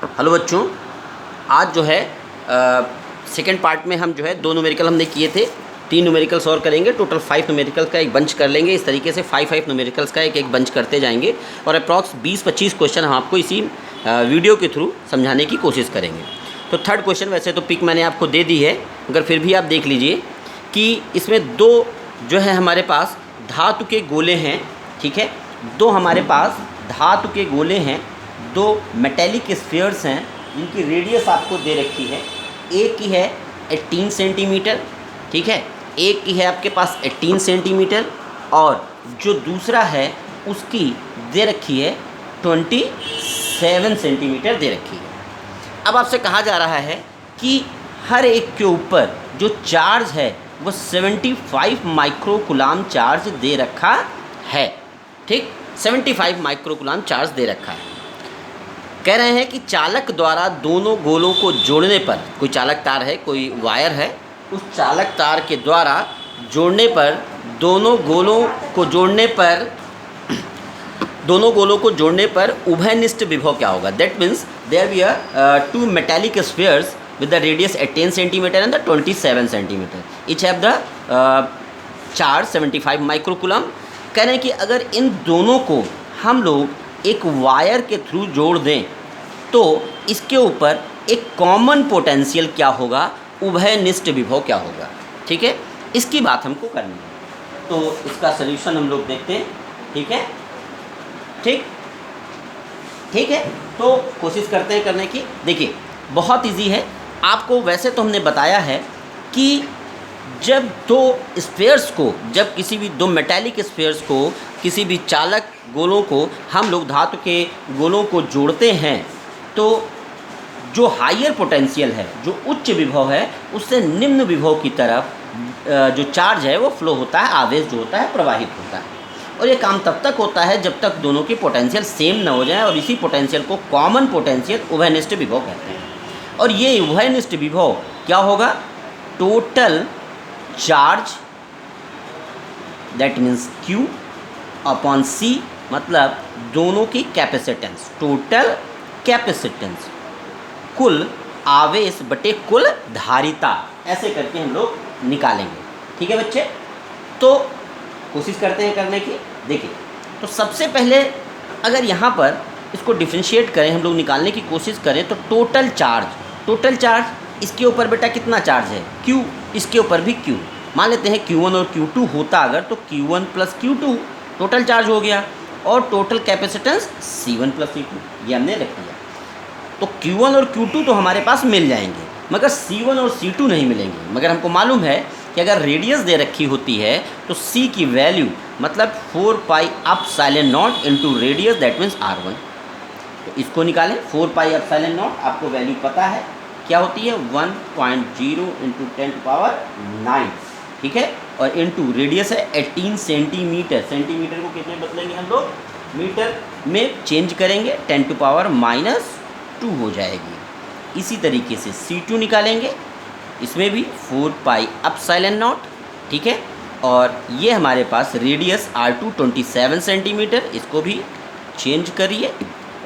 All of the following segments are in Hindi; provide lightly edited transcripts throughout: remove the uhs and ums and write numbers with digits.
हेलो बच्चों, आज जो है सेकेंड पार्ट में हम जो है 2 न्यूमेरिकल हमने किए थे, 3 न्यूमेरिकल्स और करेंगे। टोटल 5 न्यूमेरिकल का एक बंच कर लेंगे। इस तरीके से 5 न्यूमेरिकल्स का एक बंच करते जाएंगे और अप्रॉक्स 20-25 क्वेश्चन हम आपको इसी वीडियो के थ्रू समझाने की कोशिश करेंगे। तो थर्ड क्वेश्चन, वैसे तो पिक मैंने आपको दे दी है, मगर फिर भी आप देख लीजिए कि इसमें 2 जो है हमारे पास धातु के गोले हैं। ठीक है, 2 हमारे पास धातु के गोले हैं, 2 मेटेलिक स्फीयर्स हैं जिनकी रेडियस आपको दे रखी है। एक की है 18 सेंटीमीटर, ठीक है, एक की है आपके पास 18 सेंटीमीटर और जो दूसरा है उसकी दे रखी है 27 सेंटीमीटर दे रखी है। अब आपसे कहा जा रहा है कि हर एक के ऊपर जो चार्ज है वो 75 माइक्रोकूलाम चार्ज दे रखा है। ठीक, 75 माइक्रोकूलाम चार्ज दे रखा है। कह रहे हैं कि चालक द्वारा दोनों गोलों को जोड़ने पर, कोई चालक तार है, कोई वायर है, उस चालक तार के द्वारा जोड़ने पर दोनों गोलों को जोड़ने पर उभयनिष्ठ विभव क्या होगा। That means there be 2 metallic spheres with the radius at 10 centimeter and the 27 centimeter. Each have the charge 75 microcoulomb. कह रहे हैं कि अगर इन दोनों को हम लोग एक वायर के थ्रू जोड़ दें तो इसके ऊपर एक कॉमन पोटेंशियल क्या होगा, उभयनिष्ठ विभव क्या होगा। ठीक है, इसकी बात हमको करनी है। तो इसका सलूशन हम लोग देखते हैं। ठीक है, ठीक है, तो कोशिश करते हैं करने की। देखिए, बहुत इजी है। आपको वैसे तो हमने बताया है कि जब 2 स्फीयर्स को, जब किसी भी 2 मेटेलिक स्फीयर्स को, किसी भी चालक गोलों को हम लोग धातु के गोलों को जोड़ते हैं तो जो हायर पोटेंशियल है, जो उच्च विभव है, उससे निम्न विभव की तरफ जो चार्ज है वो फ्लो होता है, आवेश जो होता है प्रवाहित होता है। और ये काम तब तक होता है जब तक दोनों की पोटेंशियल सेम न हो जाए, और इसी पोटेंशियल को कॉमन पोटेंशियल उभयनिष्ठ विभव कहते हैं। और ये उभयनिष्ठ विभव क्या होगा, total charge that means Q upon C, मतलब दोनों की कैपेसिटेंस, टोटल कैपेसिटेंस, कुल आवेश बटे कुल धारिता, ऐसे करके हम लोग निकालेंगे। ठीक है बच्चे, तो कोशिश करते हैं करने की। देखिए, तो सबसे पहले अगर यहाँ पर इसको डिफ्रेंशिएट करें, हम लोग निकालने की कोशिश करें, तो टोटल चार्ज इसके ऊपर बेटा कितना चार्ज है, Q, इसके ऊपर भी Q। मान लेते हैं Q1 और Q2 होता अगर, तो Q1 plus Q2 total charge हो गया, और total capacitance C1 plus C2, ये हमने रख दिया। तो Q1 और Q2 तो हमारे पास मिल जाएंगे, मगर C1 और C2 नहीं मिलेंगे। मगर हमको मालूम है कि अगर रेडियस दे रखी होती है तो C की वैल्यू मतलब 4 pi epsilon not into radius, that means R1। तो इसको निकालें, 4 पाई एप्सिलॉन नॉट, आपको वैल्यू पता है क्या होती है, 1.0 इंटू 10⁹। ठीक है, और इंटू रेडियस है 18 सेंटीमीटर। सेंटीमीटर को कितने बदलेंगे हम लोग, मीटर में चेंज करेंगे, 10⁻² हो जाएगी। इसी तरीके से C2 निकालेंगे, इसमें भी 4 पाई एप्सिलॉन नॉट। ठीक है, और ये हमारे पास रेडियस R2 27 सेंटीमीटर, इसको भी चेंज करिए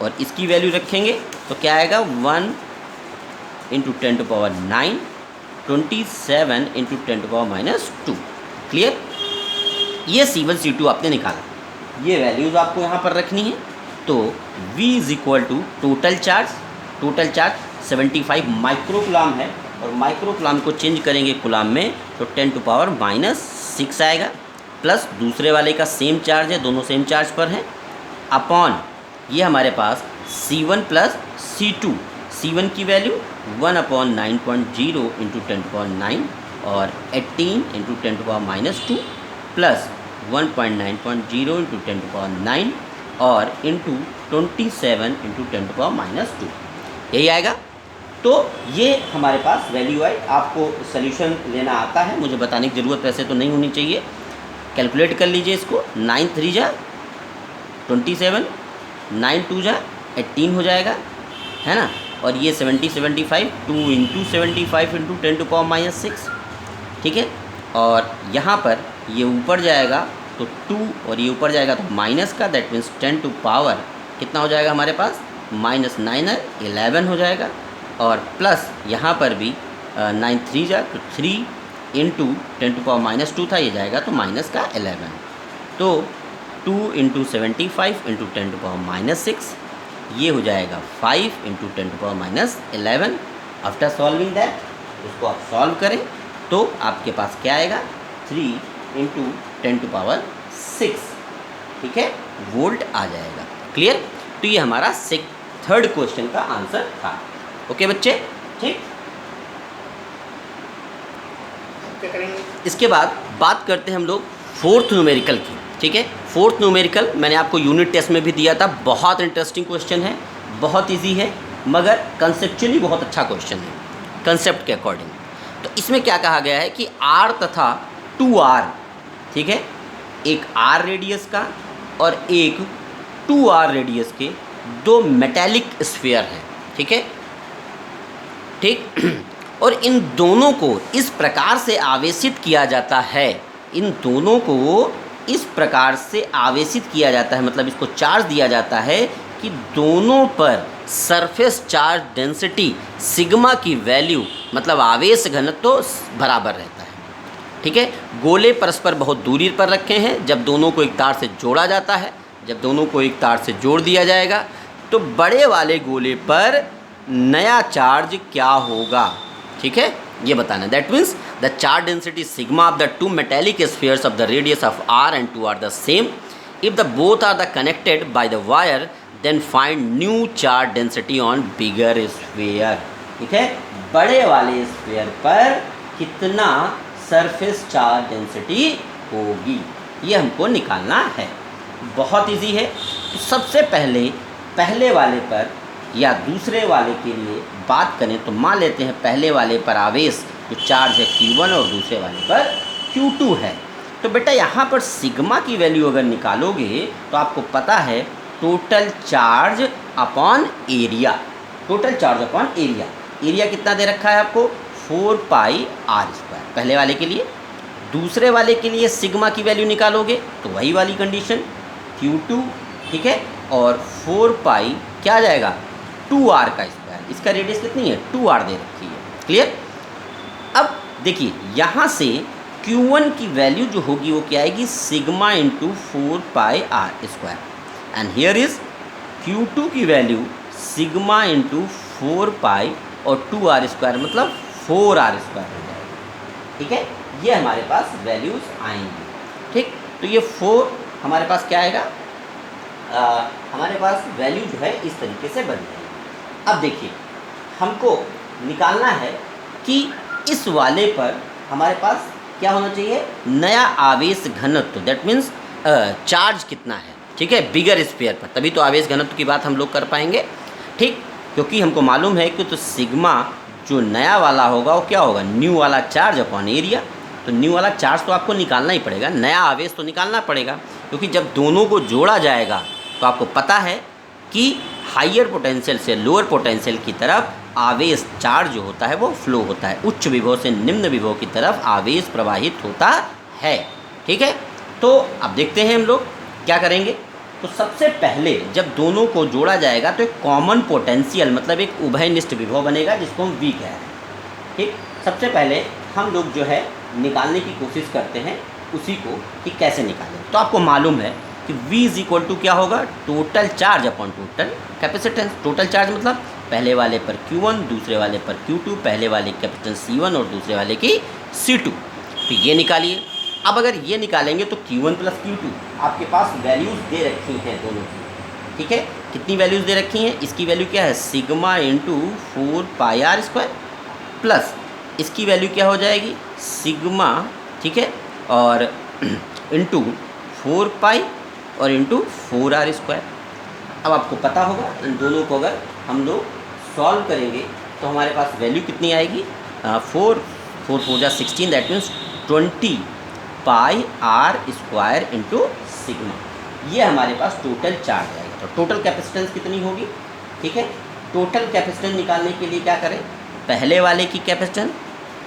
और इसकी वैल्यू रखेंगे तो क्या आएगा, 1 इंटू 10⁹, 27 इंटू 10⁻²। क्लियर, ये C1 C2 आपने निकाला, ये वैल्यूज़ आपको यहाँ पर रखनी है। तो V is equal to total charge 75 microcoulomb है, और माइक्रोकूलाम को चेंज करेंगे कूलाम में तो 10⁻6 आएगा, प्लस दूसरे वाले का सेम चार्ज है, दोनों सेम चार्ज पर हैं, अपॉन ये हमारे पास C1 प्लस C2, C1 की वैल्यू 1/9.0 इंटू 10⁹ और 18 इंटू 10⁻² प्लस 1.9.0 इंटू 10⁹ और इंटू 27 इंटू 10⁻², यही आएगा। तो ये हमारे पास वैल्यू आई। आपको सॉल्यूशन लेना आता है, मुझे बताने की ज़रूरत वैसे तो नहीं होनी चाहिए। कैलकुलेट कर लीजिए इसको, 9 3 जा 27, 9 2 जा 18 हो जाएगा, है ना। और ये 75 2 इंटू 75 इंटू 10⁻6। ठीक है, और यहाँ पर ये ऊपर जाएगा तो 2 और ये ऊपर जाएगा तो माइनस का, दैट मीन्स 10 टू पावर कितना हो जाएगा हमारे पास माइनस 9r 11 हो जाएगा, और प्लस यहाँ पर भी 9 3 जा तो 3 इंटू 10⁻² था, ये जाएगा तो माइनस का 11, तो 2 इंटू 75 इंटू 10⁻6, ये हो जाएगा 5 इंटू 10⁻11। आफ्टर सॉल्विंग दैट उसको आप सॉल्व करें तो आपके पास क्या आएगा, 3 इंटू 10⁻6, ठीक है, वोल्ट आ जाएगा। क्लियर? तो ये हमारा थर्ड क्वेश्चन का आंसर था। ओके बच्चे, ठीक। क्या करेंगे इसके बाद बात करते हैं हम लोग फोर्थ न्यूमेरिकल की, ठीक है। फोर्थ न्यूमेरिकल मैंने आपको यूनिट टेस्ट में भी दिया था, बहुत इंटरेस्टिंग क्वेश्चन है, बहुत इजी है, मगर कंसेप्चुअली बहुत अच्छा क्वेश्चन है कंसेप्ट के अकॉर्डिंग। तो इसमें क्या कहा गया है कि R तथा 2R, ठीक है, एक R रेडियस का और एक 2R रेडियस के दो मेटेलिक स्फीयर हैं, ठीक है, ठीक। और इन दोनों को इस प्रकार से आवेशित किया जाता है, इन दोनों को इस प्रकार से आवेशित किया जाता है, मतलब इसको चार्ज दिया जाता है कि दोनों पर सरफेस चार्ज डेंसिटी सिग्मा की वैल्यू, मतलब आवेश घनत्व तो बराबर रहता है, ठीक है। गोले परस्पर बहुत दूरी पर रखे हैं, जब दोनों को एक तार से जोड़ा जाता है, जब दोनों को एक तार से जोड़ दिया जाएगा तो बड़े वाले गोले पर नया चार्ज क्या होगा, ठीक है, ये बताना। That means the charge density sigma of the two metallic spheres of the radius of R and 2 are the same if the both are the connected by the wire, then find new charge density on bigger sphere, ठीक है। बड़े वाले स्फीयर पर कितना सरफेस चार्ज डेंसिटी होगी, ये हमको निकालना है। बहुत इजी है। तो सबसे पहले वाले पर या दूसरे वाले के लिए बात करें तो मान लेते हैं पहले वाले पर आवेश जो चार्ज है Q1 और दूसरे वाले पर Q2 है। तो बेटा यहाँ पर सिग्मा की वैल्यू अगर निकालोगे तो आपको पता है total charge upon area, total charge upon area. Area कितना दे रखा है आपको, 4πr²। पहले वाले के लिए, दूसरे वाले के लिए सिग्मा की वैल्यू निकालोगे तो वही वाली कंडीशन Q2, ठीक है, और 4π क्या आ जाएगा 2r²। इसका रेडियस कितनी है, 2r दे रखी है। क्लियर? अब देखिए यहाँ से Q1 की वैल्यू जो होगी वो क्या आएगी, sigma into 4πr², and here is Q2 की वैल्यू सिग्मा इंटू 4π और 2r², मतलब 4r² हो जाएगा, ठीक है। ये हमारे पास वैल्यूज़ आएंगी, ठीक। तो ये 4 हमारे पास क्या आएगा, हमारे पास वैल्यू जो है इस तरीके से बन जाएगी। अब देखिए हमको निकालना है कि इस वाले पर हमारे पास क्या होना चाहिए, नया आवेश घनत्व, दैट मीन्स चार्ज कितना है, ठीक है, बिगर स्फीयर पर, तभी तो आवेश घनत्व की बात हम लोग कर पाएंगे, ठीक। क्योंकि हमको मालूम है कि तो सिग्मा जो नया वाला होगा वो क्या होगा, न्यू वाला चार्ज अपॉन एरिया। तो न्यू वाला चार्ज तो आपको निकालना ही पड़ेगा, नया आवेश तो निकालना पड़ेगा, क्योंकि जब दोनों को जोड़ा जाएगा तो आपको पता है कि हाइयर पोटेंशियल से लोअर पोटेंशियल की तरफ आवेश चार्ज जो होता है वो फ्लो होता है, उच्च विभव से निम्न विभव की तरफ आवेश प्रवाहित होता है, ठीक है। तो अब देखते हैं हम लोग क्या करेंगे। तो सबसे पहले जब दोनों को जोड़ा जाएगा तो एक कॉमन पोटेंशियल, मतलब एक उभयनिष्ठ विभव बनेगा जिसको हम V कह रहे हैं, ठीक। सबसे पहले हम लोग जो है निकालने की कोशिश करते हैं उसी को कि कैसे निकालें। तो आपको मालूम है कि V इज इक्वल टू क्या होगा, total charge upon total capacitance. Total charge मतलब पहले वाले पर Q1, दूसरे वाले पर Q2, पहले वाले की कैपेसिटेंस C1 और दूसरे वाले की C2। तो ये निकालिए। अब अगर ये निकालेंगे तो Q1 प्लस Q2 आपके पास वैल्यूज़ दे रखी हैं दोनों की, ठीक है। कितनी वैल्यूज़ दे रखी हैं, इसकी वैल्यू क्या है, सिग्मा इंटू 4πr² प्लस इसकी वैल्यू क्या हो जाएगी, सिग्मा, ठीक है, और इंटू 4π और इंटू 4r²। अब आपको पता होगा इन दोनों को अगर हम लोग सॉल्व करेंगे तो हमारे पास वैल्यू कितनी आएगी, 4 4 जा 16, that means 20πr² into sigma. ये हमारे पास टोटल चार्ज आएगा। तो टोटल कैपेसिटेंस कितनी होगी, ठीक है। टोटल कैपेसिटेंस निकालने के लिए क्या करें, पहले वाले की कैपेसिटेंस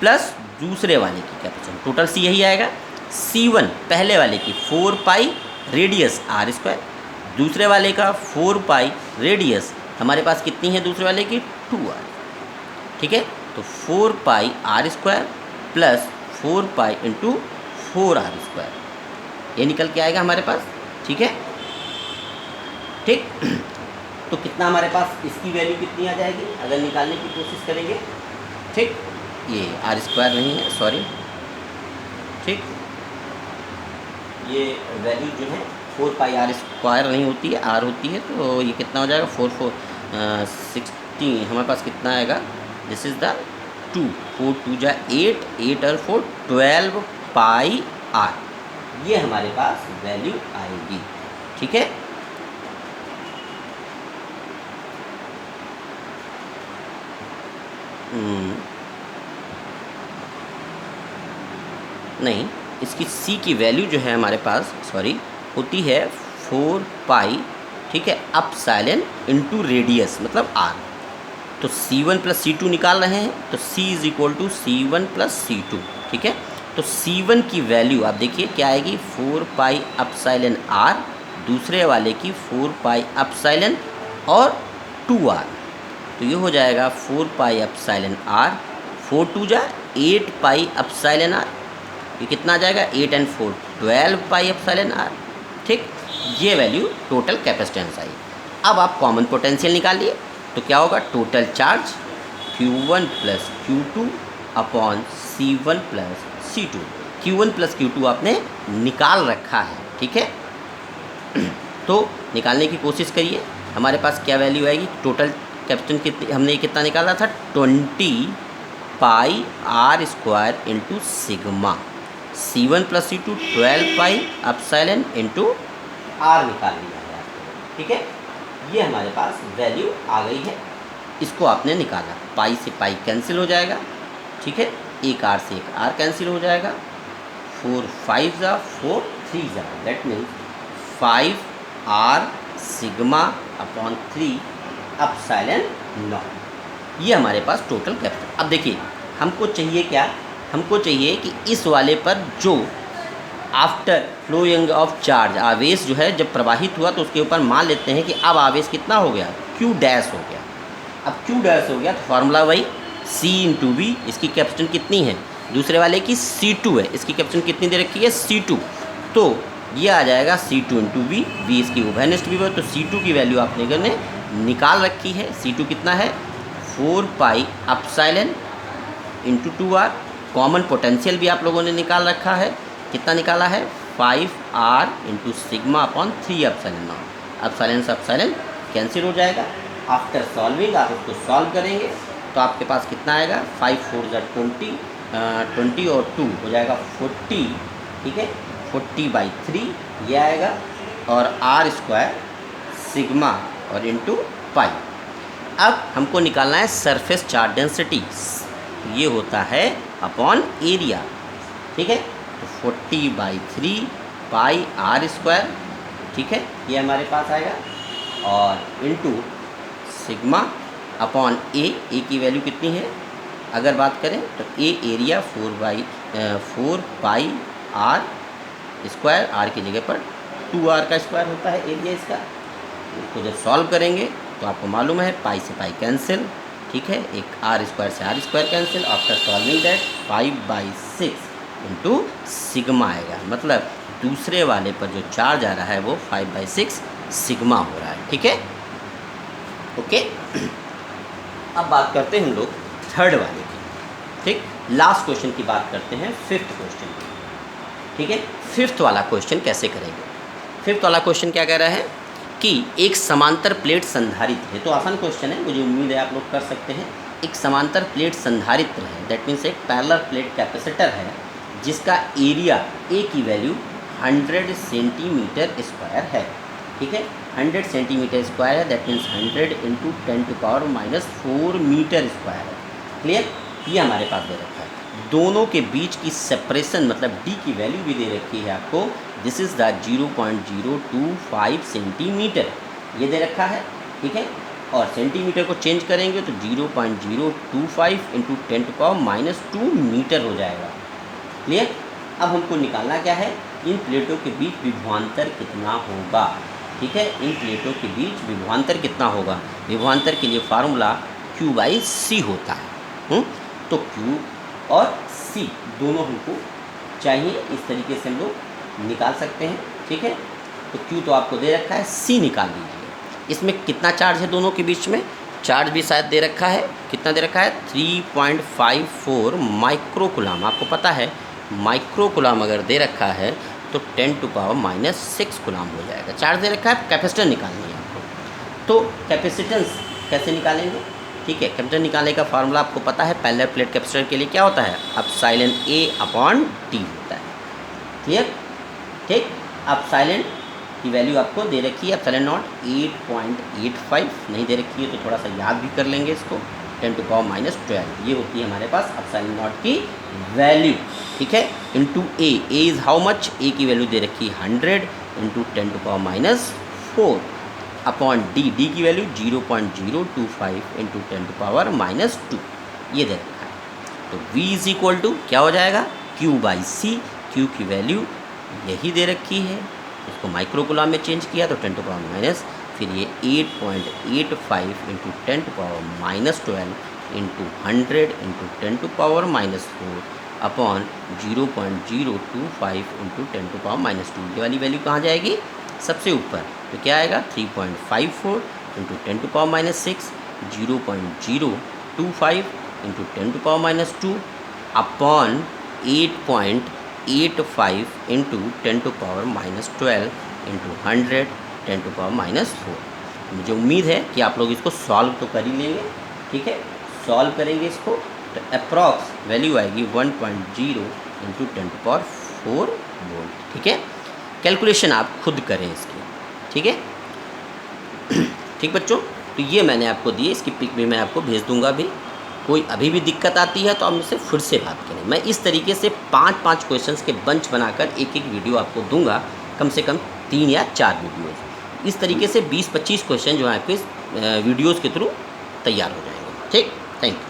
प्लस दूसरे वाले की कैपेसिटेंस, टोटल सी यही आएगा। C1 पहले वाले की 4π रेडियस r², दूसरे वाले का 4π रेडियस हमारे पास कितनी है दूसरे वाले की 2r, ठीक है। तो 4 pi r square plus 4 pi into 4r square, ये निकल के आएगा हमारे पास, ठीक है। ठीक, तो कितना हमारे पास इसकी वैल्यू कितनी आ जाएगी अगर निकालने की कोशिश करेंगे, ठीक। ये आर स्क्वायर नहीं है, सॉरी, ठीक, ये वैल्यू जो है 4 पाई आर स्क्वायर नहीं होती है, आर होती है। तो ये कितना हो जाएगा 16 हमारे पास कितना आएगा, दिस इज़ द 2, 4 2 जा 8, 8 और 4 12 पाई आर, ये हमारे पास वैल्यू आएगी, ठीक है। नहीं, इसकी सी की वैल्यू जो है हमारे पास, सॉरी, होती है 4 पाई, ठीक है, अपसाइलन इंटू रेडियस मतलब आर। तो C1 प्लस C2 निकाल रहे हैं, तो C is equal to C1 plus C2, ठीक है। तो C1 की वैल्यू आप देखिए क्या आएगी, 4 पाई अपसाइलन आर, दूसरे वाले की 4 पाई अपसाइलन और 2r, तो ये हो जाएगा 4 पाई अपसाइलन आर, 4 2 जा 8 पाई अपसाइलन आर, ये कितना आ जाएगा 8 एंड 4 12 पाई एप्सिलॉन आर, ठीक। ये वैल्यू टोटल कैपेसिटेंस आई। अब आप कॉमन पोटेंशियल निकालिए, तो क्या होगा, total charge Q1 plus Q2 upon C1 plus C2। Q1 plus Q2 आपने निकाल रखा है, ठीक है। तो निकालने की कोशिश करिए, हमारे पास क्या वैल्यू आएगी, टोटल कैपेसिटेंस कितनी, हमने कितना निकाला था 20 pi r square into sigma, C1 plus C2 12 pi epsilon into r निकाल लिया है, ठीक है। ये हमारे पास वैल्यू आ गई है, इसको आपने निकाला, पाई से पाई कैंसिल हो जाएगा, ठीक है, एक आर से एक आर कैंसिल हो जाएगा, 4 5 जा 4 3 जा, that means 5 R sigma upon 3 epsilon naught, ये हमारे पास टोटल कैपेसिटेंस। अब देखिए हमको चाहिए क्या, हमको चाहिए कि इस वाले पर जो आफ्टर फ्लोइंग ऑफ चार्ज आवेश जो है जब प्रवाहित हुआ तो उसके ऊपर मान लेते हैं कि अब आवेश कितना हो गया, Q डैश हो गया। अब Q डैश हो गया तो फार्मूला वही C इंटू V, इसकी कैपेसिटेंस कितनी है, दूसरे वाले की C2 है, इसकी कैपेसिटेंस कितनी दे रखी है C2, तो ये आ जाएगा C2 इंटू V, V इसकी उभयनिष्ठ विभव, तो C2 की वैल्यू आपने ने निकाल रखी है। C2 कितना है 4 पाई epsilon into 2r, common potential भी आप लोगों ने निकाल रखा है, कितना निकाला है 5r into sigma upon 3 epsilon not, epsilon से एप्सिलॉन कैंसिल हो जाएगा। आफ्टर सॉल्विंग आप इसको सॉल्व करेंगे तो आपके पास कितना आएगा 5 4 जा 20, 20 और 2 हो जाएगा 40, ठीक है, 40/3 ये आएगा, और आर स्क्वायर सिग्मा और इंटू पाई। अब हमको निकालना है सरफेस चार्ज डेंसिटी, ये होता है अपॉन एरिया, ठीक है, तो 40/3 पाई आर स्क्वायर, ठीक है, ये हमारे पास आएगा, और इंटू सिग्मा अपॉन ए की वैल्यू कितनी है अगर बात करें तो A area 4 pi r square, r की जगह पर 2r का स्क्वायर होता है एरिया इसका। इसको जब सॉल्व करेंगे तो आपको मालूम है पाई से पाई कैंसिल, ठीक है, एक आर स्क्वायर से R square cancel, after solving that 5/6 into sigma आएगा, मतलब दूसरे वाले पर जो चार्ज आ रहा है वो 5/6 सिग्मा हो रहा है, ठीक है, ओके। अब बात करते हैं हम लोग थर्ड वाले की, ठीक, लास्ट क्वेश्चन की बात करते हैं, फिफ्थ क्वेश्चन की, ठीक है। फिफ्थ वाला क्वेश्चन कैसे करेंगे, फिफ्थ वाला क्वेश्चन क्या कह रहा है कि एक समांतर प्लेट संधारित्र है, तो आसान क्वेश्चन है, मुझे उम्मीद है आप लोग कर सकते हैं। एक समांतर प्लेट संधारित्र है, दैट मीन्स एक पैरेलल प्लेट कैपेसिटर है जिसका एरिया ए की वैल्यू 100 सेंटीमीटर स्क्वायर है, ठीक है, 100 सेंटीमीटर स्क्वायर है, that means 100 into 10⁻⁴ metre square है, क्लियर। ये हमारे पास दे रखा है, दोनों के बीच की सेपरेशन मतलब डी की वैल्यू भी दे रखी है आपको, दिस इज़ द 0.025 सेंटीमीटर, ये दे रखा है, ठीक है, और सेंटीमीटर को चेंज करेंगे तो 0.025 इंटू 10⁻² मीटर हो जाएगा, क्लियर। अब हमको निकालना क्या है, इन प्लेटों के बीच विभवांतर कितना होगा, ठीक है। इन प्लेटों के बीच विभवांतर कितना होगा? विभवांतर के लिए फार्मूला Q/C होता है। तो Q और C दोनों हमको चाहिए, इस तरीके से हम लोग निकाल सकते हैं। ठीक है, तो Q तो आपको दे रखा है, C निकाल लीजिए। इसमें कितना चार्ज है दोनों के बीच में? चार्ज भी शायद दे रखा है। कितना दे रखा है? 3.54 माइक्रोकुलाम। आपको पता है माइक्रोकुलाम अगर दे रखा है तो 10⁻⁻6 कुलाम हो जाएगा। चार्ज दे रखा है, कैपेसिटर निकालनी है आपको। तो कैपेसिटेंस कैसे निकालेंगे? ठीक है, कैपेसिटर निकालने का फार्मूला आपको पता है। पैरेलल प्लेट कैपेसिटर के लिए क्या होता है? एप्सिलॉन A/d होता है। क्लियर? ठीक, एप्सिलॉन की वैल्यू आपको दे रखी है, एप्सिलॉन नॉट 8.85 नहीं दे रखी है तो थोड़ा सा याद भी कर लेंगे इसको। 10⁻12 ये होती है हमारे पास एप्सिलॉन नॉट की वैल्यू। ठीक है, into A is how much? A की वैल्यू दे रखी है 100 इंटू 10⁻⁴ अपॉन डी की वैल्यू 0.025 इंटू 10⁻⁻2 ये दे रखा है। तो V इज इक्वल टू क्या हो जाएगा? Q/C। Q की वैल्यू यही दे रखी है, इसको माइक्रोकुलाम में चेंज किया तो 10⁻⁻, फिर ये 8.85 into 10⁻⁻12 into 100 into 10⁻⁻4 upon 0.025 into 10⁻⁻2। ये वाली वैल्यू कहाँ जाएगी? सबसे ऊपर। तो क्या आएगा? 3.54 into 10⁻⁻6, 0.025 into 10⁻⁻2 upon 8.85 into 10⁻⁻12 into 100 10⁻⁻4। मुझे उम्मीद है कि आप लोग इसको सॉल्व तो कर ही लेंगे। ठीक है, सॉल्व करेंगे इसको तो अप्रॉक्स वैल्यू आएगी 1.0 इंटू 10⁻⁴ वोल्ट। ठीक है, कैलकुलेशन आप खुद करें इसकी। ठीक है, ठीक बच्चों, तो ये मैंने आपको दी है, इसकी पिक भी मैं आपको भेज दूंगा भी। कोई अभी भी दिक्कत आती है तो आप मुझसे फिर से बात करें। मैं इस तरीके से 5-5 क्वेश्चंस के बंच बनाकर एक वीडियो आपको दूंगा, कम से कम 3 या 4 वीडियोज़। इस तरीके से 20-25 क्वेश्चन जो है आपके इस वीडियोज़ के थ्रू तैयार हो जाएंगे। ठीक, थैंक यू।